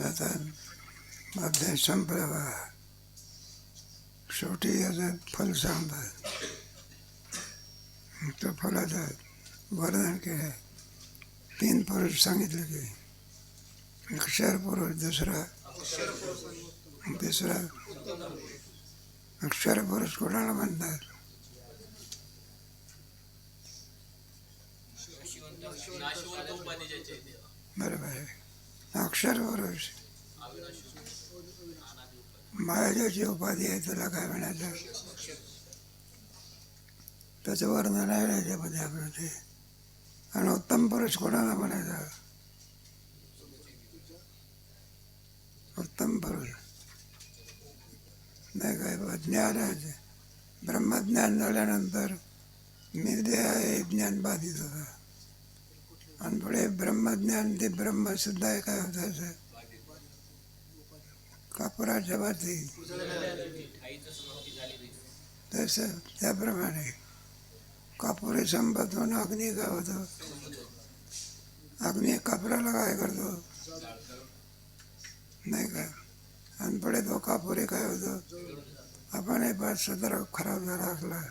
आता अध्याय संपला बा. शेवटी याचं फल सांगतात. तो फलाचं वर्णन केलं. 3 पुरुष सांगितले की अक्षर पुरुष, दुसरा तिसरा. अक्षर पुरुष कोणाला म्हणतात? बरोबर आहे. अक्षर पुरुष मायाची उपाधी आहे, त्याला काय म्हणायचं? त्याचं वर्णन आहे याच्यामध्ये आपलं ते. आणि उत्तम पुरुष कोणाला म्हणायचा? उत्तम पुरुष नाही काय, ज्ञान आहे. ब्रह्मज्ञान झाल्यानंतर मी देह हे ज्ञान बाधित होतं. आणि पुढे ब्रह्मज्ञान ते ब्रह्मसुद्धा आहे काय होतं? कापुराच्या बाती तसं त्याप्रमाणे कापुरे संपत होऊन अग्नी काय होतं? अग्नी कापुराला काय करतो? नाही का? आणि पुढे तो कापुरे काय होतं? आपण हे पाच जरा खराब झाला असला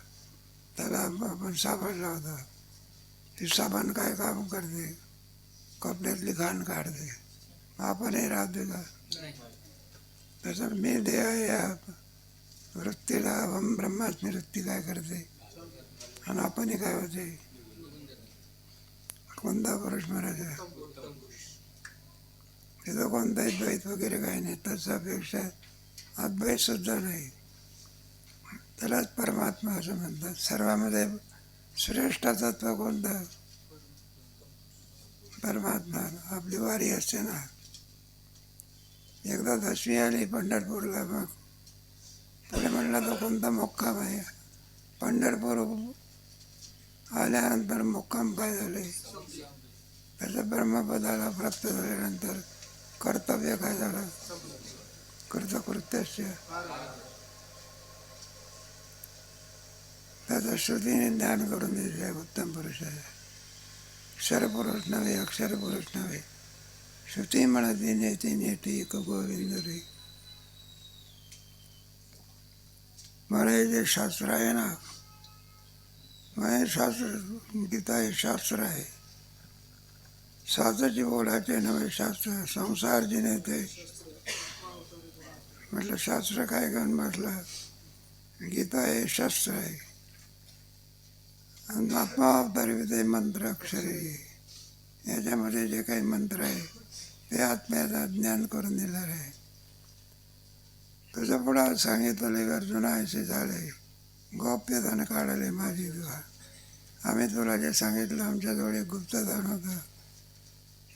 त्याला आपण साबण लावतो. ती साबण काय काम करते? कपड्यातली घाण काढते. आपणही राहते का? तसं मी देह या वृत्तीला ब्रह्माची वृत्ती काय करते आणि आपणही काय होते? कोणता पुरुष म्हणायचा? तिथं कोणताही द्वैत वगैरे काही नाही. तसापेक्षा अद्वैत सुद्धा नाही. त्यालाच परमात्मा असं म्हणतात. सर्वांमध्ये श्रेष्ठ तत्व कोणतं? परमात्मा. आपली वारी असते ना, एकदा दशमी आली पंढरपूरला. मग पुढे म्हणला तो कोणता मुक्काम आहे? पंढरपूर आल्यानंतर मुक्काम काय झाले? त्याचं ब्रह्मपदाला प्राप्त झाल्यानंतर कर्तव्य काय झालं? कृतकृत्यस्य. त्याचं श्रुतीने ज्ञान करून दिले उत्तम पुरुष आहे. क्षरपुरुष नव्हे, अक्षर पुरुष नव्हे. श्रुती म्हणते नेती नेती एक गोविंद रे. मला हे जे शास्त्र आहे ना, हे शास्त्र गीता हे शास्त्र आहे. शास्त्राची बोलायचे नव्हे, शास्त्र संसार जिने ते म्हटलं. शास्त्र काय घेऊन बसला? गीता हे शास्त्र आहे. आणि आत्मावतारी ते मंत्र अक्षरे. याच्यामध्ये जे काही मंत्र आहे ते आत्म्याचा ज्ञान करून दिलेलं आहे. तुझं पुढं सांगितले अर्जुना असे झाले गोप्यधन काढले माझी तुला. आम्ही तुला जे सांगितलं आमच्याजवळ एक गुप्तधन होतं.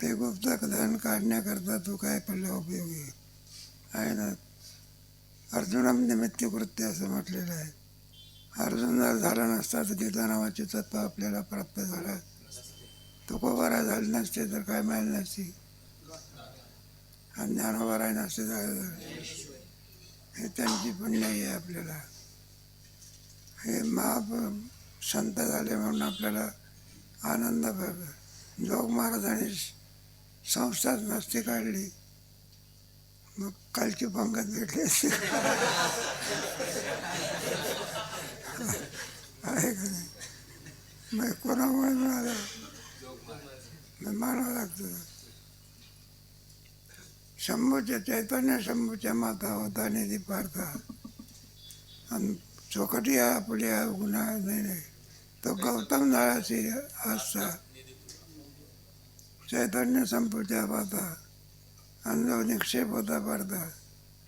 ते गुप्तधन काढण्याकरता तू काय पडलं उपयोगी आहे ना. अर्जुनम निमित्तकृत्य असं म्हटलेलं आहे. अर्जुन जर झाला नसता तर गीता नावाचे तत्व आपल्याला प्राप्त झालं. तुकोबारा झाली नसते तर काय मिळाली नसती. आणि ज्ञानोबाराय नसते झालं. हे त्यांची पुण्य आहे आपल्याला. हे संत झाले म्हणून आपल्याला आनंद भरतो. जोग महाराजांनी संस्थाच नसती काढली मग कालची पंगत भेटली असते आहे का नाही? मग कोणामुळे मिळालं? मग मानावं लागतं. शंभूच्या चैतन्य शंभूच्या माता होता निधी पारता. आणि चोकटी आपल्या गुन्हा नाही. तो गौतम झाडाची आस्था. चैतन्य संपूच्या माता. आणि जो निक्षेप होता पारता.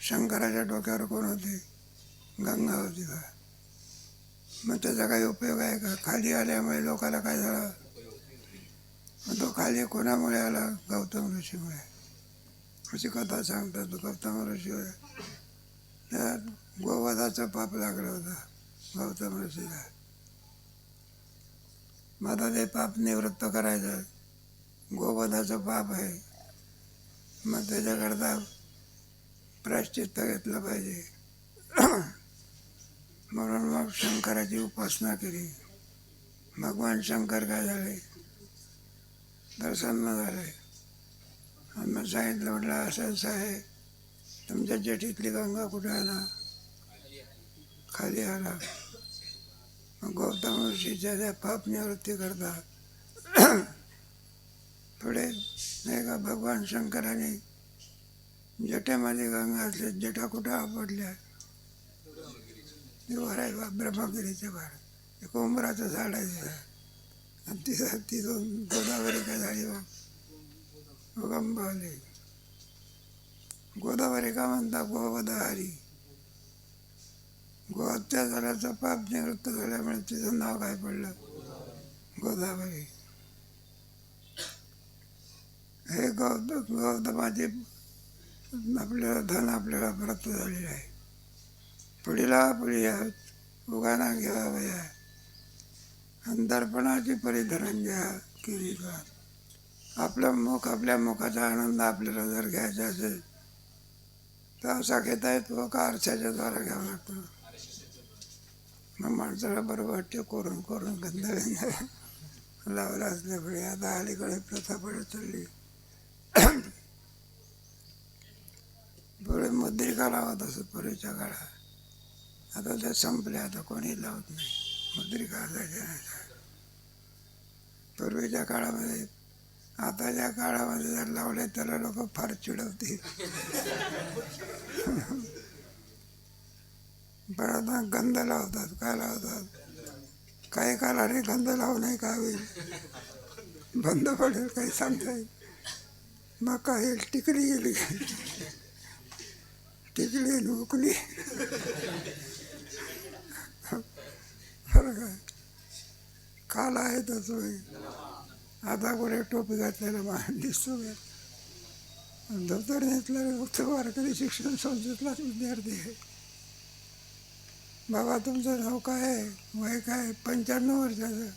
शंकराच्या डोक्यावर कोण होते? गंगा होती का? मग त्याचा काही उपयोग आहे का? खाली आल्यामुळे लोकाला काय झालं? मग तो खाली कोणामुळे आला? गौतम ऋषीमुळे. अशी कथा सांगतात. गौतम ऋषी त्या गोवधाचं पाप लागलं होतं गौतम ऋषीला. मग आता ते पाप निवृत्त करायचं. गोवधाचं पाप आहे, मग त्याच्याकरता प्रायश्चित्त घेतलं पाहिजे. म्हणून मग शंकराची उपासना केली. भगवान शंकर काय झाले? प्रसन्न झाले. आणि मग सांगितलं, म्हटलं असं असं आहे, तुमच्या जेठीतली गंगा कुठे आहे ना, खाली आला. मग गौतम ऋषीच्या त्या पाप निवृत्ती करता पुढे नाही का भगवान शंकराने जटेमध्ये गंगा असले, जटा कुठं आपडल्या, ते वर आहे ब्रह्मगिरीच्या बाहेर, एक उंबराचं झाड आहे तिथं. आणि तिथून गोदावरी काय झाली मग उगम पावली. गोदावरी का म्हणता, गोवधारी, गो अत्याचाराचं पाप निवृत्त झाल्यामुळे तिचं नाव काय पडलं, गोदावरी. हे गौतमाचे आपल्याला धन आपल्याला प्राप्त झालेलं आहे. पुढीला पुढे उगाना घ्यावया, आणि दर्पणाची परिधनंजया केली का. आपलं मुख, आपल्या मुखाचा आनंद आपल्याला जर घ्यायचा असेल तर असा घेता येतो का आरशाच्या द्वारा घ्यावा लागतो. मग माणसाला बरं वाटते कोरून कोरून गंध लावला असल्यामुळे आता अलीकडे प्रथा पडत चालली. पुढे मुद्रिका लावत असत पूर्वीच्या काळात, आता ते संपले, आता कोणी लावत नाही मुद्रिका असायच्या नाही. पूर्वीच्या काळामध्ये, आताच्या काळामध्ये जर लावले त्याला लोक फार चिडवतील. पण आता गंध लावतात, काय लावतात, काही काळाने गंध लावू नाही, काय होईल, बंद पडेल, काही सांगता येईल. मग काय टिकली गेली, टिकली उकली, फरक आहे. काल आहे तसं होईल. आता कुठे टोपी घातलेला मान दिसतो का, धोतर नेसलेला फक्त वारकरी शिक्षण संस्थेतलाच विद्यार्थी आहे. बाबा तुमचं नाव काय आहे, वय काय, 95 वर्षाचं,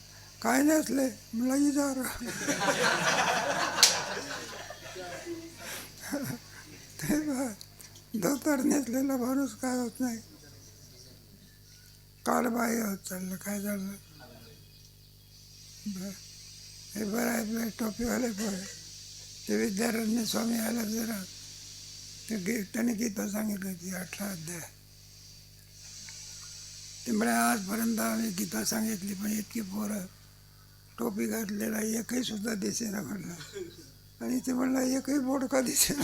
काय नसले, मला विचार. ते बा धोतर नेसलेला माणूस काय होत नाही, कालबाह्य होत चाललं, काय चाललं. हे बरं आहे, टोपीवाले पण ते विद्यारण्य स्वामी आला जरा, ते त्याने गीता सांगितलं ती 18 अध्याय. ते म्हणे आजपर्यंत आम्ही गीता सांगितली पण इतकी पोरं टोपी घातलेला एकही सुद्धा दिसेना म्हणलं. आणि ते म्हणलं एकही बोडका दिसेना.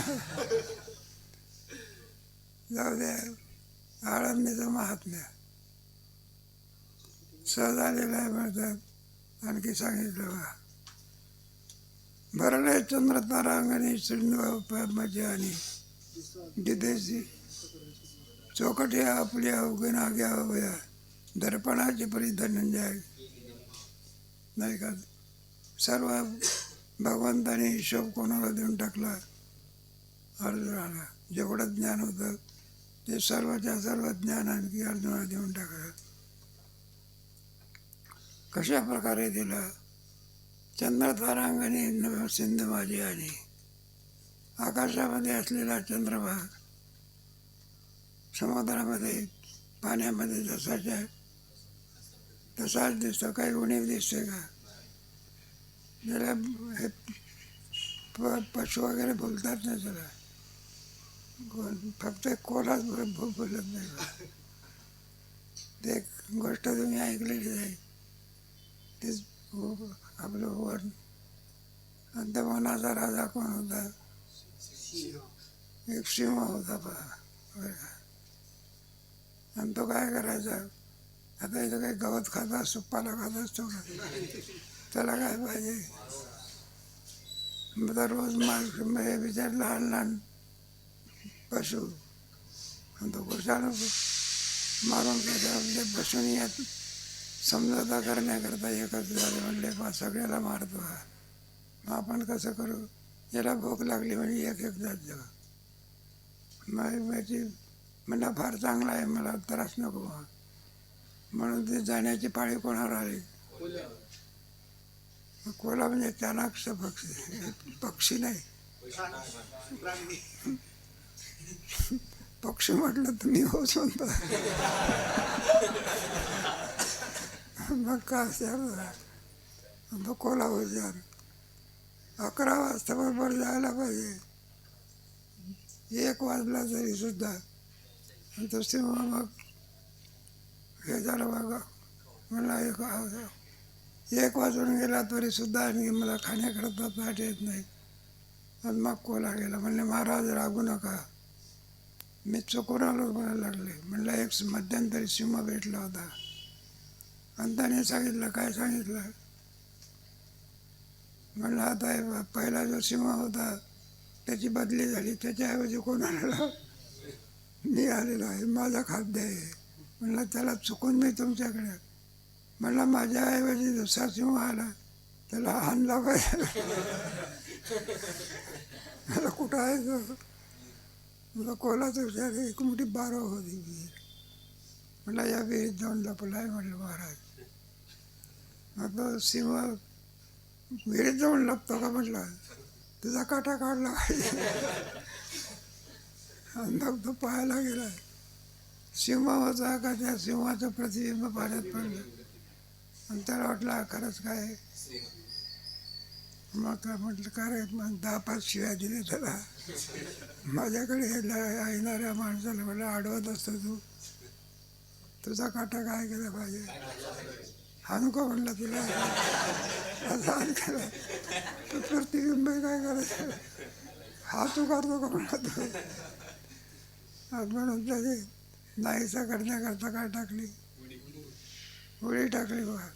जाऊ द्या, आळंदीचं महात्म्य सहज आलेलं आहे म्हणतात. आणखी सांगितलं बा, भरले चंद्र तारांगणी मजा आणि दिदेशी चौकटी आपल्या अवघिना घ्यावया, दर्पणाची परिधनंजय. नाही का, सर्व भगवंताने हिशोब कोणाला देऊन टाकला, अर्जुनाला. जेवढं ज्ञान होतं ते सर्वच्या सर्व ज्ञान आणखी अर्जुनाला देऊन टाकलं. कशा प्रकारे दिलं, चंद्र तारांगणी सिंधू माझी आणि आकाशामध्ये असलेला चंद्रभाग समुद्रामध्ये पाण्यामध्ये जसाच्या तसाच दिसतो, काही उणीव दिसते का. ज्याला हे पशु वगैरे बोलतात ना, त्याला फक्त कोलाच बोलत नाही. ते एक गोष्ट तुम्ही ऐकलेली आहे, तेच आपलं वन आणि त्या वनाचा राजा कोण होता, एक सिंह होता पहा. आणि तो काय करायचा, आता इथं काही गवत खात असतो, पाला खात असतो का, त्याला काय पाहिजे, रोज हे विचार लहान लहान पशु, आणि तो कशाला मारून म्हणजे पशुनी यात समजता करण्याकरता एकच झाले म्हणले बा सगळ्याला मारतो हा. मग आपण कसं करू, याला भूक लागली म्हणजे एक एक जात जाऊ. माझी म्हणला फार चांगला आहे, मला त्रास नको म्हणून ते जाण्याची पाळी कोणावर आली, कोला म्हणजे चाणाक्ष पक्षी, पक्षी नाही पक्षी म्हटलं तुम्ही होच म्हणता. मग का तो कोला हुशार, 11 वाजता बरोबर जायला पाहिजे. 1 वाजला तरी सुद्धा. आणि तो सिंह मग हे झालं बघा, मला 1 वाजून गेला तरी सुद्धा आणखी मला खाण्याकरता ताट येत नाही. आणि मग कोला गेला. म्हणले महाराज रागू नका, मी चुकून आलो म्हणायला लागले. म्हणलं एक मध्यंतरी सिंह भेटला होता. आणि त्याने सांगितलं, काय सांगितलं? म्हणलं आता हे पहिला जो सिंह होता त्याची बदली झाली, त्याच्याऐवजी कोण आलेला? मी आलेलो आहे, माझा खाद्य आहे. म्हणलं त्याला चुकून मी तुमच्याकडे. म्हणलं माझ्याऐवजी दुसरा सिंह आला, त्याला आणला पाहिजे. मला कुठं आहे तो? मला कोलाच विचार, एक मोठी बारा होती विहीर. म्हटलं या विहिरीत जाऊन लपला आहे म्हटलं महाराज. मग तो सिंह विहिरीत जाऊन लपतो का म्हटलं, तुझा काटा काढला पाहिजे. आणि मग तो पाहायला गेला, सिंह होता का त्या सिंहाचं प्रतिबिंब पाण्यात पडलं. आणि त्याला वाटलं खरंच काय. मग काय म्हटलं, का रे मग 10-5 शिव्या दिले त्याला. माझ्याकडे येणाऱ्या माणसाला म्हटलं आडवत असतो तू, तुझा काटा काय केला पाहिजे? हाणू का म्हणलं तुला? असा हात केला. तू प्रतिबिंब काय करायचं? हात उगारतो का म्हणला तू? म्हणून त्याने नाहीसा करण्याकरता काय टाकली? उडी टाकली बघा.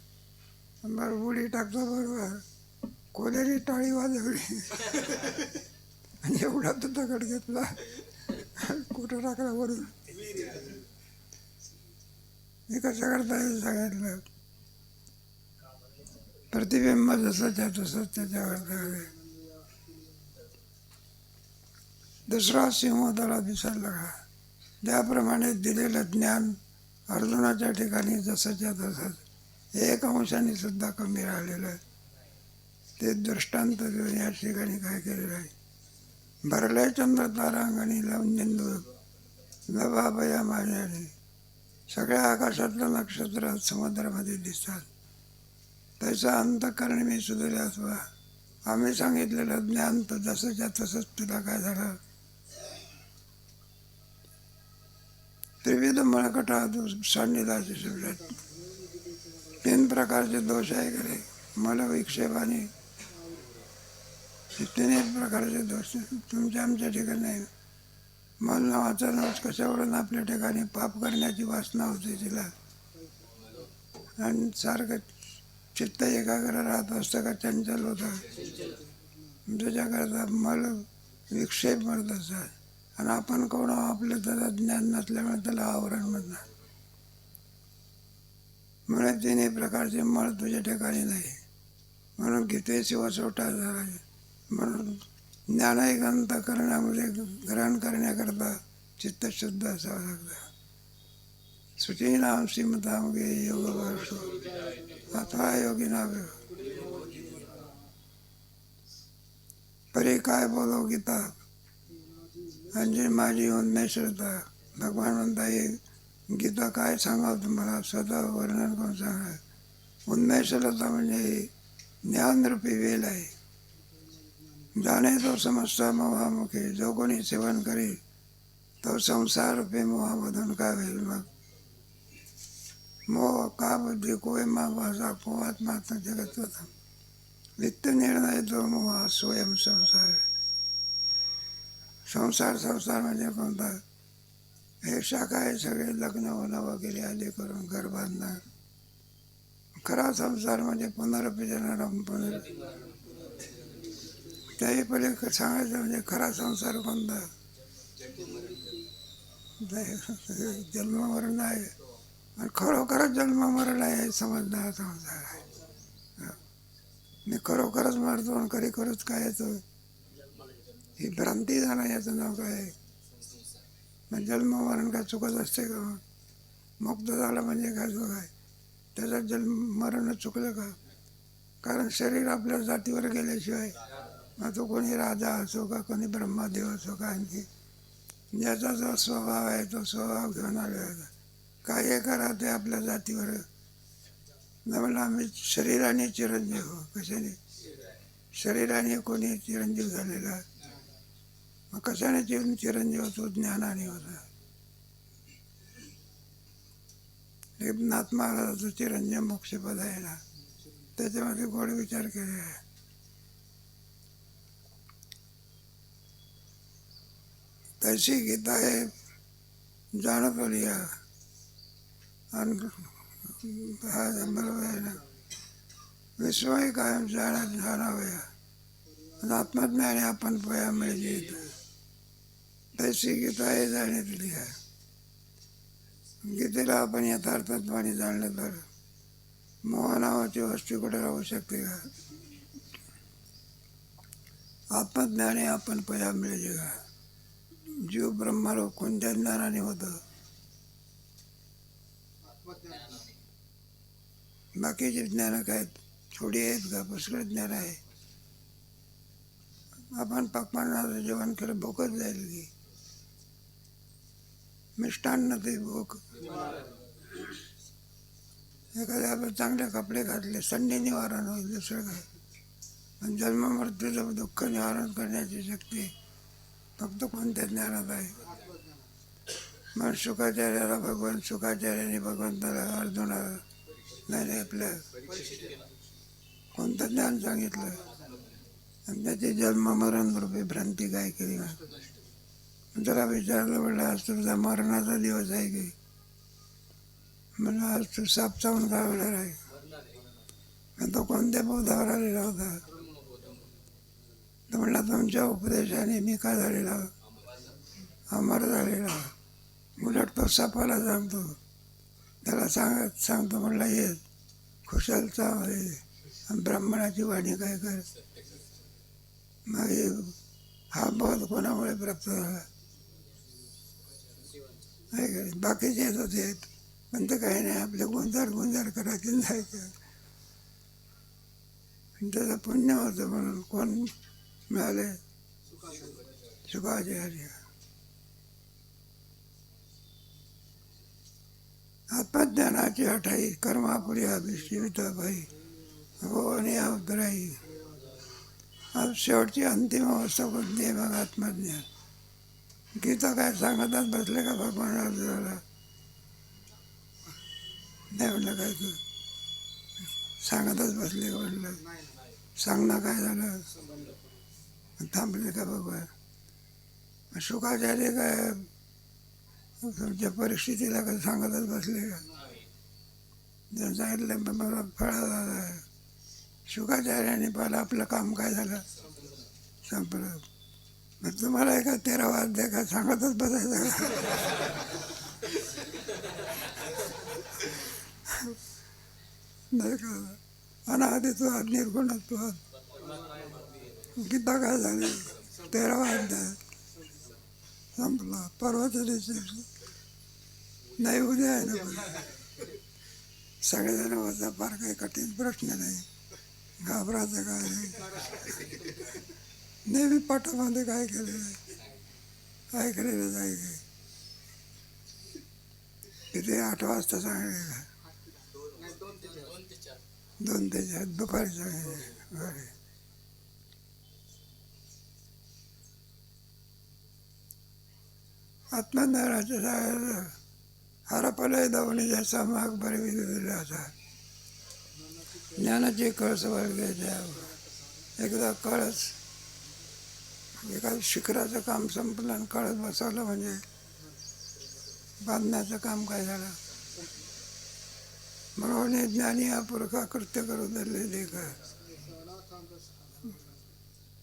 बरं उडी टाकतो बरोबर कोल्याने टाळी वाजवली. आणि एवढा तो दगड घेतला, कुठं टाकला वरून. मी कसं करता येईल सांगितलं. प्रतिबिंब जसंच्या तसंच त्याच्यावर. दुसरा सिंह त्याला दिसायला लागला. त्याप्रमाणे दिलेलं ज्ञान अर्जुनाच्या ठिकाणी जसंच्या तसंच 1 अंशाने सुद्धा कमी राहिलेलं आहे. ते दृष्टांत देऊन या ठिकाणी काय केलेलं आहे. भरले चंद्र तारांगणी लवंजंदू लबाबया माझ्याने. सगळ्या आकाशातलं नक्षत्र समुद्रामध्ये दिसतात. त्याचा अंतःकरण मी सुधारल्यास वा आम्ही सांगितलेलं ज्ञान तर जसंच्या तसंच तुला काय झालं. त्रिविध मळकटा सान्निध्याचे सुटत. 3 प्रकारचे दोष आहे खरे. मला विक्षेप आणि 3 प्रकारचे दोष तुमच्या आमच्या ठिकाणी नाही. मन नावाचा नवस कशावरून आपल्या ठिकाणी पाप करण्याची वासना होते तिला. आणि सारखं चित्त एकाग्र राहत असतं का चंचल होतं. त्याच्याकरता मल विक्षेप म्हणत असतात. आणि आपण कोण आपलं त्याला ज्ञान नसल्यामुळे त्याला आवरण म्हणणार. म्हणून 3 प्रकारचे मळ तुझ्या ठिकाणी नाही. म्हणून गीतेशी वसवटा झाला. म्हणून ज्ञानायक अंतःकरणामध्ये ग्रहण करण्याकरता चित्त शुद्ध असावं लागतं. शुचीनाम श्रीमताम गे योग वर्षो अथवा योगिना परी काय बोलो गीता. म्हणजे माझी उन्मेषता. भगवान म्हणता येईल गीता काय सांगावं तुम्हाला, स्वतः वर्णन करून सांगा. उन्मेषलता म्हणजे ज्ञानरूपी वेल आहे. जाणे तो समजता मोहामुखे. जो कोणी सेवन करेल तो संसार रूपी मोहामधून काय होईल. मग मोह का बुद्धी कोय मा भाषा पोहात मात्र जगत होता. वित्त निर्णय तो मोह स्वयं संसार. संसार म्हणजे कोणता? हे शाखा आहे सगळे लग्न होणं वगैरे आले करून घर बांधणं. खरा संसार म्हणजे पुनरपी जन्म त्याही पहिले सांगायचं म्हणजे खरा संसार कोणता? जन्ममरण आहे. आणि खरोखरच जन्ममरण आहे हे समजणं हा संसार आहे. मी खरोखरच मरतो आणि खरी खरंच काय येतो ही भ्रांती झाला. याचं नाव काय आहे? मग जन्ममरण काय चुकत असते का? मुक्त झालं म्हणजे काय चुक आहे? त्याचं जन्ममरण चुकलं का? कारण शरीर आपल्या जातीवर गेल्याशिवाय मग तो कोणी राजा असो का कोणी ब्रह्मदेव असो का आणखी ज्याचा जो स्वभाव आहे तो स्वभाव घेऊन आलेला. काय करा ते आपल्या जातीवर. म्हणलं आम्ही शरीराने चिरंजीव हो. कशाने? शरीराने कोणी चिरंजीव झालेला, मग कशाने चिरंजीव होतो? ज्ञानाने होता. नाथ महाराजाचं चिरंजीव मोक्षपद आहे ना, त्याच्यामध्ये गोड विचार केले आहे. तशी गीता आहे जाणत लिहा आणि बरोबर आहे ना, विश्वही कायम जाणावया आत्मज्ञाने आपण पया मिळते. तशी गीता आहे जाणत लिहा. गीतेला आपण यथार्थत्वाने जाणलं तर मोह नावाची वस्तू कुठे राहू शकते का? आत्मज्ञाने आपण पया मिळते का? जीव ब्रह्मलोक कोणत्या ज्ञानाने होतं? बाकीचे ज्ञान काय थोडी आहेत का? पुष्कळ ज्ञान आहे. आपण पकवानाचं जेवण केलं भूकच जाईल की, मिष्टान्न ते भूक. एखाद्या आपण चांगले कपडे घातले, संधी निवारण होईल, दुसरं काय. पण जन्म मृत्यूचं दुःख निवारण करण्याची शक्ती फक्त कोणत्या ज्ञानात आहे? मग शुकाचार्याला भगवान, शुकाचार्याने भगवंताला, अर्जुनाला नाही आपल्या कोणतं ज्ञान सांगितलं? आणि त्याची जन्म मरण रूपी भ्रांती काय केली? जरा विचारलं म्हणलं, आज तुझा मरणाचा दिवस आहे की? म्हणलं आज तू साप चावून गावणार आहे. आणि तो कोणत्या बोधावर आलेला होता? तर म्हणला तुमच्या उपदेशाने मी काय झालेला? अमर झालेला. उलट तो सापाला सांगतो, त्याला सांगतो म्हणला ये खुशाल चाव आहे, आणि ब्राह्मणाची वाणी काय कर. मग हा बोध कोणामुळे प्राप्त झाला? बाकीचे येत होते पण ते काही नाही, आपले गुंजार करायचे जायचं. त्याचं पुण्य होतं म्हणून कोण मिळाले? शुकाचार्य. आत्मज्ञानाची हठाई कर्मापुरी अभिष्टिता बाई हो आणि अवतराई. आज शेवटची अंतिम अवस्था कोणती आहे? मग आत्मज्ञान. गीता काय सांगतच बसले का भगवान अर्जुनाला? नाही म्हणलं काय तू सांगतच बसले का म्हणलं? सांगणं काय झालं? थांबले का भगवान? शुकाचार्य काय तुमच्या परिस्थितीला काय सांगतच बसले का? जर सांगितलं मला फळा झाला आहे. शुकाचार्याने पहिलं आपलं काम काय झालं? संपलं. मग तुम्हाला एका 13वा अध्याय काय सांगतच बसायचं का? नाही का? अनादित्वाद निर्गुणत्वाद. गीता काय झाली? 13वा अध्याय संपला. परवाच्या दिवशी नाही, उद्या आहे ना. सगळेजण होता, फार काही कठीण प्रश्न नाही, घाबरायचं काय नाही. नेहमी पाठामध्ये काय केलेलं आहे? ऐकलेलंच आहे की. तिथे 8 वाजता सांगले का? 2 ते 4 दुपारी सांगले. आत्मज्ञानाच्या शाळेला हरपले दवणीच्या समाग बरे दिला होता. ज्ञानाची कळस वर्गायच्या. एकदा कळस एका शिखराचं काम संपलं आणि कळस बसवलं म्हणजे बांधण्याचं काम काय झालं? म्हणून ज्ञानी हा पुरखा कृत्य करू धरले का?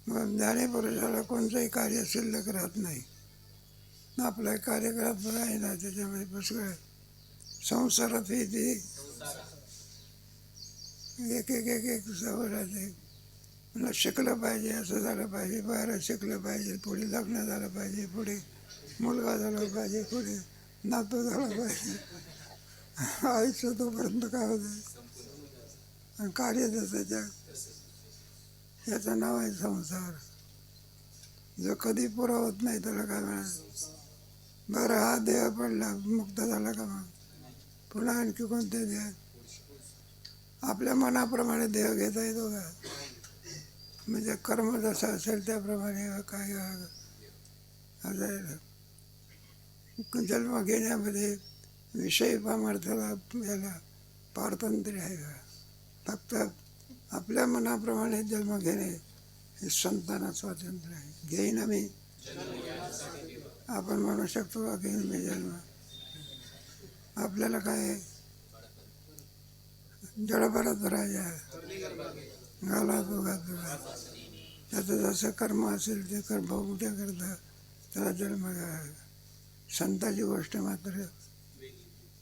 मग ज्ञानी पुरुषाला कोणतंही कार्य शिल्लक राहत नाही. आपल्या कार्यक्रमात आहे ना, त्याच्यामध्ये पुष्कळ संसारात येते एक सवय राहते. मला शिकलं पाहिजे, असं झालं पाहिजे, बाहेर शिकलं पाहिजे, पुढे लग्न झालं पाहिजे, पुढे मुलगा झाला पाहिजे, पुढे नातू झाला पाहिजे. आयुष्य तोपर्यंत काय होते आणि कार्य त्याच्या याचं नाव आहे संसार. जो कधी पुरा होत नाही त्याला काय मिळालं? बरं, हा देह पडला, मुक्त झाला का? मग पुन्हा आणखी कोणते देह? आपल्या मनाप्रमाणे देह घेता येतो का? म्हणजे कर्म जसं असेल त्याप्रमाणे काय असायला जन्म घेण्यामध्ये विषय पामर्थाला याला पारतंत्र्य आहे का? फक्त आपल्या मनाप्रमाणे जन्म घेणे हे संतांना स्वातंत्र्य आहे. घेईन आम्ही, आपण म्हणू शकतो का घेईन मी जन्म? आपल्याला काय जडभरात राजा घाला तुगा तुगा, त्याचं जसं कर्म असेल ते कर्म उद्या करता त्याला जन्म घ्या. संताची गोष्ट मात्र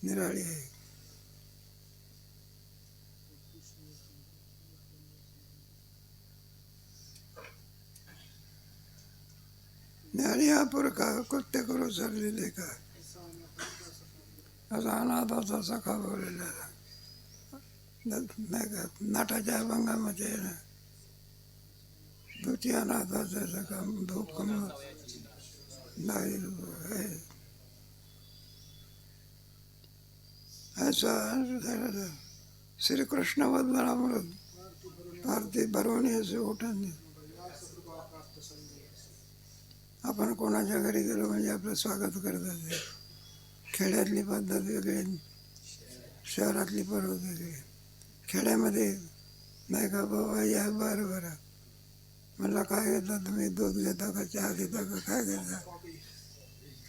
निराळी आहे. ज्ञानी हा पुरखा कृत्य करू सरलेले का, असा अनाथाचा सखा बोललेला नाही का नाटाच्या अभंगामध्ये ना, दुची अनाथाचा सखा दुःख नाही ऐसा श्रीकृष्ण वदनामृत पार्थी भरवणे असे ओठांनी. आपण कोणाच्या घरी गेलो म्हणजे आपलं स्वागत करतात. खेड्यातली पद्धत वेगळी, शहरातली पद्धत वेगळी. खेड्यामध्ये नाही का बाबा या बरं बरं, मला काय घेता तुम्ही, दूध घेता का चहा घेता का काय घेता?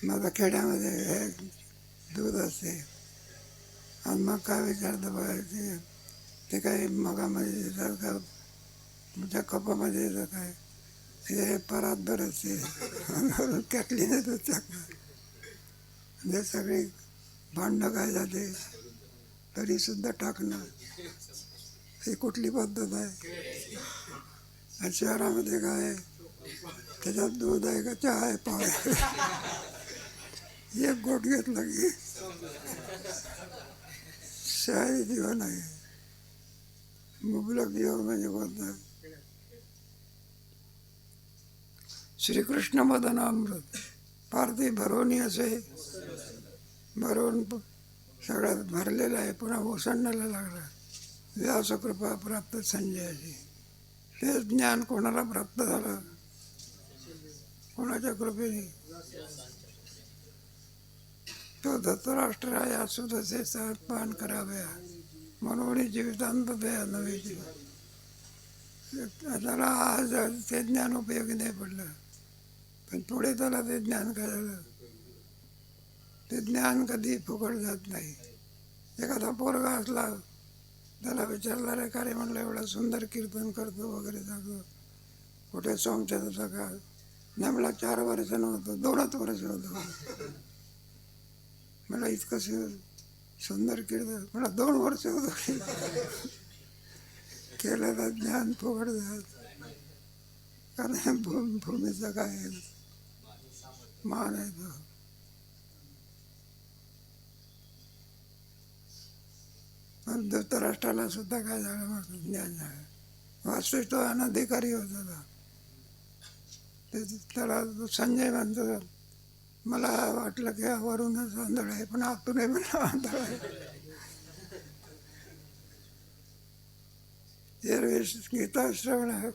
माझा खेड्यामध्ये हे दूध असते आणि मग काय विचारतं बघा ते काय मगामध्ये देतात का तुमच्या कपामध्ये येतं काय, हे परात बरंच आहे कॅटलीने दूध टाकणार. म्हणजे सगळी भांडणं काय जाते तरीसुद्धा टाकणं, ही कुठली पद्धत आहे? आणि शहरामध्ये काय आहे, त्याच्यात दूध आहे का चहा आहे पाव एक गोट घेतलं की शहरी जीवन आहे. मुबलक जीवन म्हणजे बोलतात श्रीकृष्ण मदनामृत पार्थी भरवणी असे भरवून सगळ्यात भरलेला आहे. पुन्हा ओसंडायला लागला. व्यासकृपा प्राप्त संजयाची. हे ज्ञान कोणाला प्राप्त झालं? कोणाच्या कृपेने? तो धृतराष्ट्र आहे असुदसे सहपान कराव्या म्हणून जीवितांत द्या नवे जीव. त्याला आज ते ज्ञान उपयोगी नाही पडलं, पण पुढे त्याला ते ज्ञान काय झालं? ते ज्ञान कधी फुकट जात नाही. एखादा पोरगा असला त्याला विचारला रे का रे, म्हणलं एवढं सुंदर कीर्तन करतो वगैरे जातो, कुठे संशयाचा का नाही, मला 4 वर्ष नव्हतं 2च वर्ष होतं. मला इतकं सुंदर कीर्तन मला 2 वर्ष होतं. केलेलं ज्ञान फुकट जात, कारण भूमीचा काय मान आहे तो. पण धृतराष्ट्राला सुद्धा काय झालं म्हटलं ज्ञान झालं. वास्तविक तो अनधिकारी होता. त्याला संजय म्हणतो मला वाटलं की वरूनच आंधळ आहे, पण आतूनही मला आंधळ आहे. एरवेळेस गीता श्रवण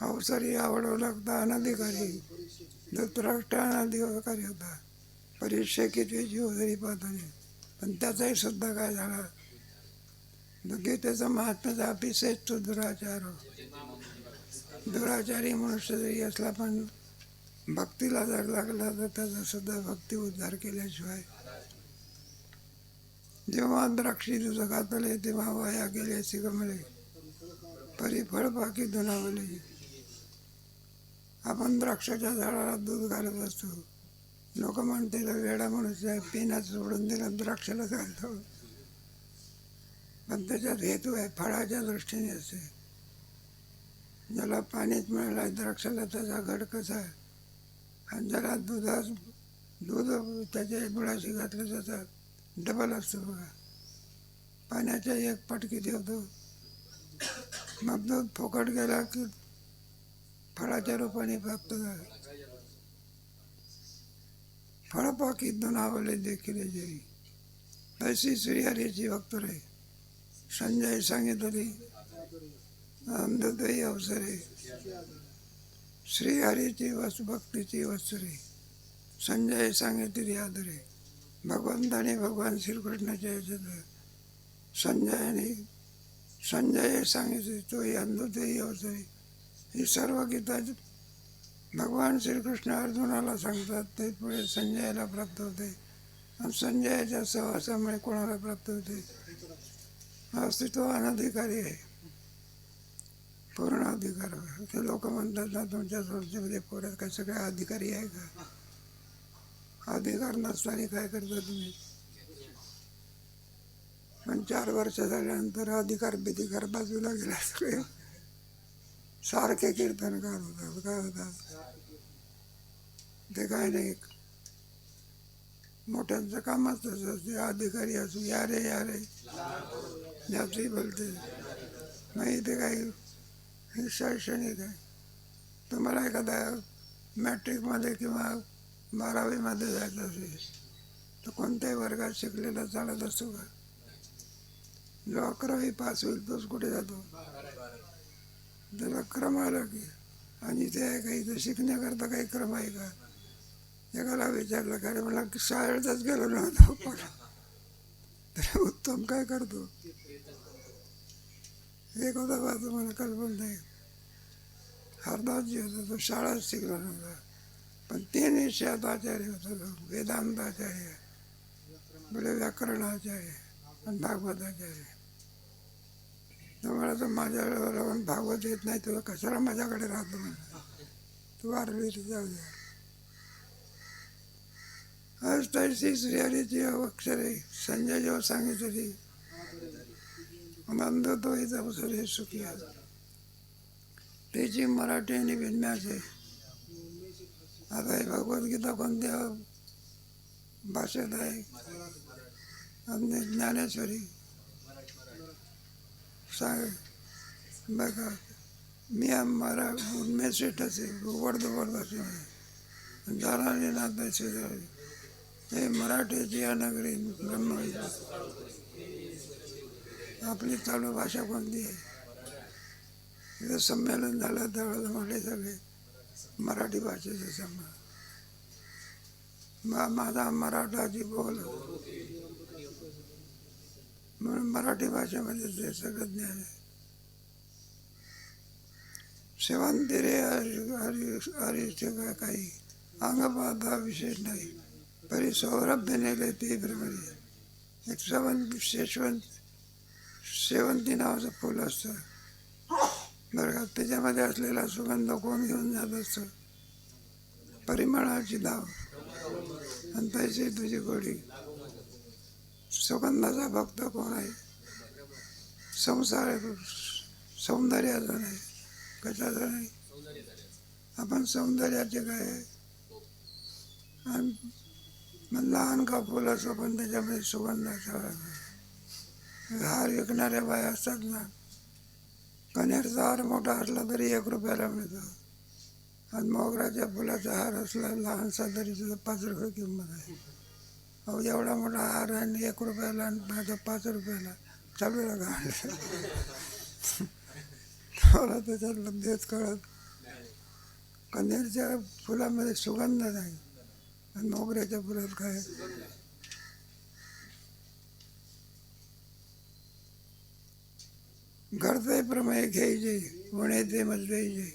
अवसरी आवडवं लागतं. अनधिकारी धृतराष्ट्र अनधिकारी होता. परीक्षा किती जीवधरी पाहताना, पण त्याचाही सुद्धा काय झाला, गीतेचा महात्म्याचा अभिषेक तो दुराचारी मनुष्य जरी असला पण भक्तीला जर लागला तर त्याचा सुद्धा भक्ती उद्धार केल्याशिवाय. जेव्हा द्राक्षी तुझं घातले तेव्हा वाया गेले सिगमले परी फळ बाकी दुनावले. आपण द्राक्षाच्या झाडाला दूध घालत असतो. लोक म्हणते वेडा माणूस आहे, पिण्यात सोडून दिलं द्राक्षाला घालतो. पण त्याच्यात हेतू आहे, फळाच्या दृष्टीने असते. ज्याला पाणीच मिळालं द्राक्षाला त्याचा घड कसा आहे, आणि ज्याला दूध त्याच्या गुळाशी घातलं त्याचा डबल असतो बघा. पाण्याच्या 1 पट किती होतो, मग दूध फुकट गेला की फळाच्या रूपाने प्राप्त झालं. फळपाकी दुनावले देखील जरी तशी श्रीहरीची भक्त रे. संजय सांगितली अंधदयी अवसरे श्रीहरीची भक्तीची वत्सरे संजय सांगितली आदरे. भगवंताने भगवान श्रीकृष्णाच्या याच्यात संजय सांगितले तो अंधदयी अवसरे. ही सर्व गीता भगवान श्रीकृष्ण अर्जुनाला सांगतात, ते पुढे संजयाला प्राप्त होते. आणि संजयाच्या सहवासामुळे कोणाला प्राप्त होते? अस्तित्व अनधिकारी आहे, पूर्ण अधिकार. ते लोक म्हणतात ना, तुमच्या संस्थेमध्ये पोरात काय सगळे अधिकारी आहे का? अधिकार नसताना काय करता तुम्ही? पण 4 वर्ष झाल्यानंतर अधिकार बिधिकार बाजूला गेला, सगळे सारखे कीर्तनकार होतात. काय होतात ते? काय नाही, मोठ्यांचं कामच तसं. ते अधिकारी असू, या रे ज्याची बोलते. नाही ते काही हे शैक्षणिक आहे. तुम्हाला एखादा मॅट्रिकमध्ये किंवा 12वीमध्ये जायचं असेल तर कोणत्याही वर्गात शिकलेला चालत असतो का? जो 11वी पास होईल तोच कुठे जातो? त्याला क्रम आला की. आणि ते आहे का इथं शिकण्याकरता काही क्रम आहे का? एकाला विचारलं का रे, मला शाळेतच गेलो नव्हतो, पण तर उत्तम काय करतो? एक होता बा, तुम्हाला कल्पना नाही, हरदासजी होता, तो शाळाच शिकला नव्हता, पण 3 विषयात आचार्य होता. तो वेदांत आचार्य, पुढे व्याकरणाचार्य आणि भागवताचार्य. तुम्हाला तर माझ्या वेळेला भागवत येत नाही, तुला कशाला माझ्याकडे राहतो म्हणा, तू वारली जाऊ द्या. आज तशी श्रीहरीची अक्षरे संजय जेव्हा सांगितली, आनंद तो हिचा अवसरे सुखी. त्याची मराठी आणि विन्यास आहे. आता ही भगवद्गीता कोणत्या भाषेत आहे? आणि ज्ञानेश्वरी सांग बघा. मी मेसेटच आहे, उघडदोबड भाषेमध्ये जाणारी नाताची हे मराठीची अनगरी ब्रह्म. आपली चालू भाषा कोणती आहे? इथं संमेलन झालं त्यावेळेला म्हटले सगळे मराठी भाषेचं संमेलन. माझा मराठाची बोल म्हणून मराठी भाषेमध्ये ते सगळं ज्ञान आहे. शेवंती रे हरीचे काही अंगपाता विशेष नाही, परी सौरभ्य नेले ते भ्रमरी. एक शेवंती नावाचं फुल असतं बरं का, त्याच्यामध्ये असलेला सुगंध कोण घेऊन जात असतं? परिमळाची धाव. आणि तशी तुझी गोडी. सुगंधाचा भक्त कोण आहे? सौंदर्याचा नाही, कशाचा नाही. आपण सौंदर्याचे काय आहे? आणि मग लहान का फुल असो, पण त्याच्यामध्ये सुगंधाचा. हार विकणाऱ्या बाया असतात ना, कण्हेरचा हार मोठा असला तरी 1 रुपयाला मिळतो, आणि मोगऱ्याच्या फुलाचा हार असला लहानसा तरी सुद्धा 5 रुपये किंमत आहे. अहो एवढा मोठा हार आणि 1 रुपयाला आणि 5 रुपयाला चालू लागा. मला त्याच्यातलं देत कळत. कण्हेरच्या फुलामध्ये सुगंध नाही, आणि मोगऱ्याच्या फुलात काय? घरचे प्रमेय घ्यायचे, म्हणे ते मजवायचे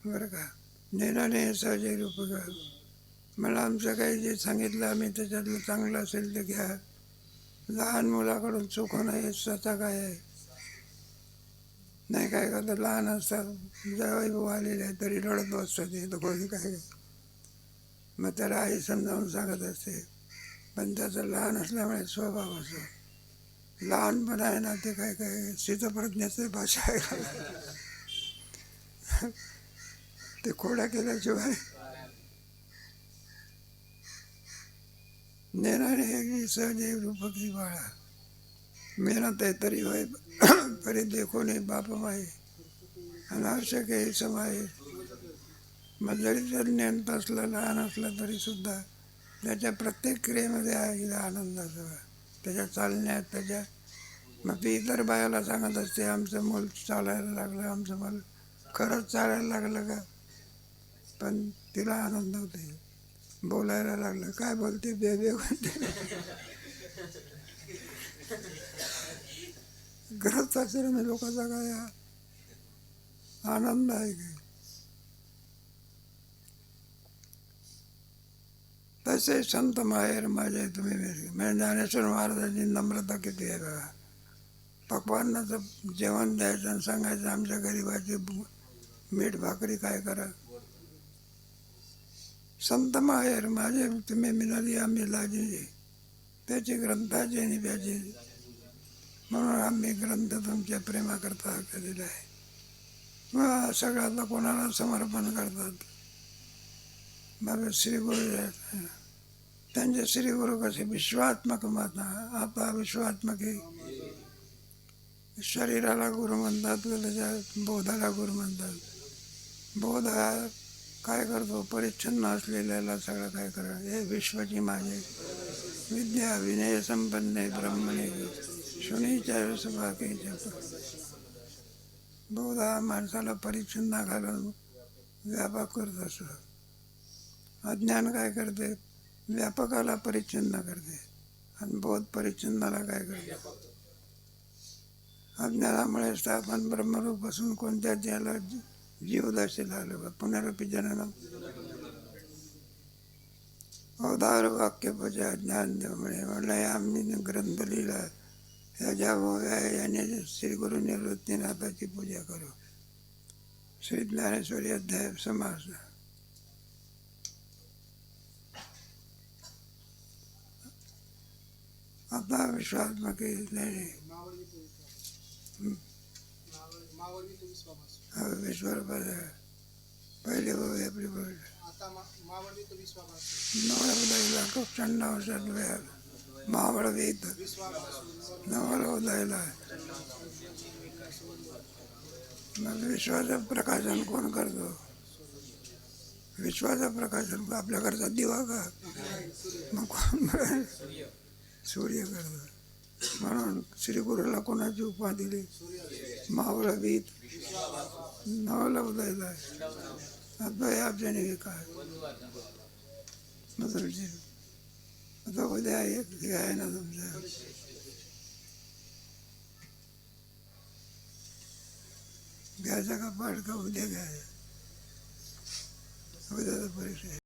बरं का. नेनाने सहजे रूप का. मला आमचं काही जे सांगितलं आम्ही त्याच्यातलं चांगलं असेल ते घ्या. लहान मुलाकडून चूक होणं हे स्वतः काय आहे? नाही काय करता, लहान असतात जवळ भाऊ आलेले आहे तरी रडत बसतात, ते तर कोणी काय. मग त्याला आई समजावून सांगत असते, पण त्याचं लहान असल्यामुळे स्वभाव असतो. लहानपण आहे ना, ते काय काय शीतप्रज्ञाची भाषा आहे का? ते खोड्या केल्याशिवाय. नेणारे एक सहजे रूपकी बाळा, मेहनत आहे तरी होय परी देखो नाही बाप माये, अनावश्यक आहे समाये. मग जरी जर ज्ञान असलं, लहान असलं तरी सुद्धा त्याच्या प्रत्येक क्रियेमध्ये आहे आनंदाचा. त्याच्या चालण्यात, त्याच्या मग ती इतर बायाला सांगत असते आमचं मूल चालायला लागलं, आमचं मूल खरंच चालायला लागलं का. पण तिला आनंद होते, बोलायला लागलं. काय बोलते, बेबे बोलते. गृहस्थाश्रमी लोकांचा काय आनंद आहे की. तसे संत माहेर माझे तुम्ही म्हणजे ज्ञानेश्वर महाराजांची नम्रता किती आहे बघा. पक्वान्नाचं जेवण द्यायचं आणि सांगायचं आमच्या गरीबाची मीठ भाकरी काय करा. संत माहेर माझे तुम्ही मिळाली आम्ही लाजी, त्याची ग्रंथाची निभ्याची. म्हणून आम्ही ग्रंथ तुमच्या प्रेमाकरता केलेला आहे. मग सगळ्याला कोणाला समर्पण करतात. मग श्रीगुरु त्यांचे श्रीगुरु कसे विश्वात्मक माता. आता विश्वात्मक शरीराला गुरु म्हणतात, त्याच्या बोधाला गुरु म्हणतात. बोध हा काय करतो, परिच्छन्न असलेल्याला सगळं काय करा. हे विश्वाची माझे विद्या विनय संपन्ने ब्रह्मणे शुनीच्या सुभाकेच्या. बोध हा माणसाला परिच्छन्न घालून व्यापक करत असतो. अज्ञान काय करते, व्यापकाला परिच्छन्न करते. आणि बोध परिच्छन्नाला काय करते. अज्ञानामुळेच आपण ब्रह्मरूप असून कोणत्या ज्याला जीवदशेला आलो. पुनरपी जननम अवधार वाक्य पूजा ज्ञान देवमुळे म्हणलं आम्ही ग्रंथ लिहिला. ह्याच्या याने श्री गुरु निवृत्तीनाथाची पूजा करू. श्री ज्ञानेश्वरी अध्याय समास. आता विश्वात्मक विश्वर पहिले आपली नवला कक्षांना महावळवीत नवल उदयला. मग विश्वाचं प्रकाशन कोण करतो. विश्वाचं प्रकाशन आपल्या घरचा दिवा का, मग कोण सूर्य करतो. म्हणून श्री गुरुला कोणाची उपमा दिली, महावळवीत नवल उदयला. अद्वयाब्जनी काय तुमची आता उद्या एक हे आहे ना तुमचं घ्यायचा का पाठ का उद्या घ्यायचा. उद्याचा परीक्षा.